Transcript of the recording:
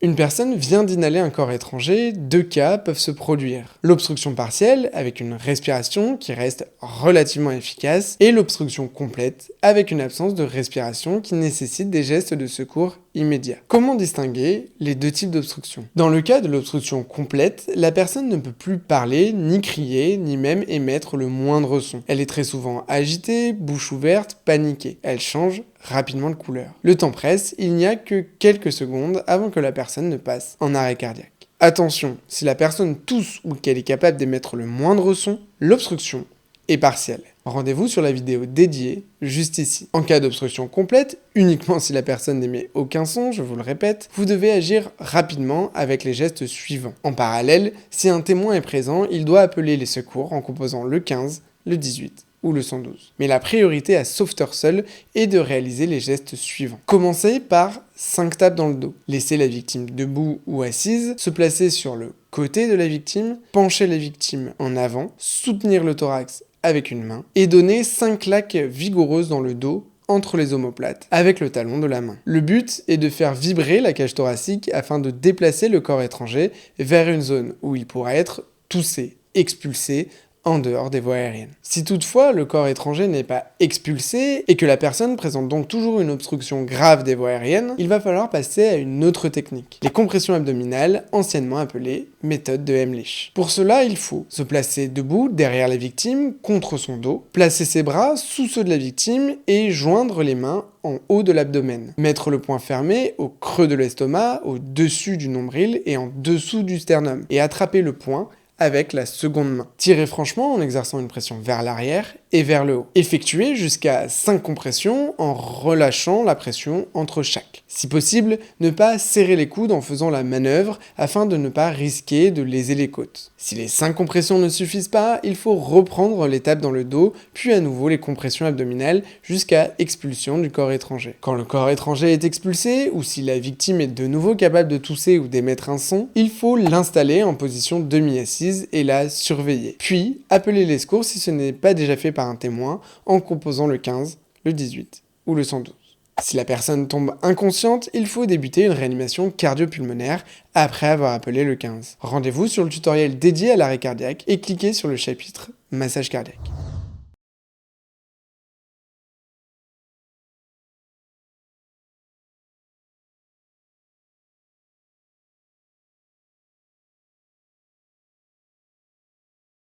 Une personne vient d'inhaler un corps étranger, deux cas peuvent se produire. L'obstruction partielle, avec une respiration qui reste relativement efficace, et l'obstruction complète, avec une absence de respiration qui nécessite des gestes de secours immédiats. Comment distinguer les deux types d'obstruction? Dans le cas de l'obstruction complète, la personne ne peut plus parler, ni crier, ni même émettre le moindre son. Elle est très souvent agitée, bouche ouverte, paniquée. Elle change rapidement de couleur. Le temps presse, il n'y a que quelques secondes avant que la personne ne passe en arrêt cardiaque. Attention, si la personne tousse ou qu'elle est capable d'émettre le moindre son, l'obstruction est partielle. Rendez-vous sur la vidéo dédiée, juste ici. En cas d'obstruction complète, uniquement si la personne n'émet aucun son, je vous le répète, vous devez agir rapidement avec les gestes suivants. En parallèle, si un témoin est présent, il doit appeler les secours en composant le 15, le 18 ou le 112. Mais la priorité à sauveteur seul est de réaliser les gestes suivants. Commencez par 5 tapes dans le dos. Laissez la victime debout ou assise, se placer sur le côté de la victime, pencher la victime en avant, soutenir le thorax avec une main et donner 5 claques vigoureuses dans le dos entre les omoplates avec le talon de la main. Le but est de faire vibrer la cage thoracique afin de déplacer le corps étranger vers une zone où il pourra être toussé, expulsé, en dehors des voies aériennes. Si toutefois le corps étranger n'est pas expulsé et que la personne présente donc toujours une obstruction grave des voies aériennes, il va falloir passer à une autre technique, les compressions abdominales, anciennement appelées méthode de Heimlich. Pour cela, il faut se placer debout derrière la victime, contre son dos, placer ses bras sous ceux de la victime et joindre les mains en haut de l'abdomen. Mettre le poing fermé au creux de l'estomac, au-dessus du nombril et en dessous du sternum et attraper le poing avec la seconde main. Tirez franchement en exerçant une pression vers l'arrière et vers le haut. Effectuez jusqu'à 5 compressions en relâchant la pression entre chaque. Si possible, ne pas serrer les coudes en faisant la manœuvre afin de ne pas risquer de léser les côtes. Si les 5 compressions ne suffisent pas, il faut reprendre l'étape dans le dos, puis à nouveau les compressions abdominales jusqu'à expulsion du corps étranger. Quand le corps étranger est expulsé, ou si la victime est de nouveau capable de tousser ou d'émettre un son, il faut l'installer en position demi-assise et la surveiller. Puis, appeler les secours si ce n'est pas déjà fait par un témoin en composant le 15, le 18 ou le 112. Si la personne tombe inconsciente, il faut débuter une réanimation cardio-pulmonaire après avoir appelé le 15. Rendez-vous sur le tutoriel dédié à l'arrêt cardiaque et cliquez sur le chapitre Massage cardiaque.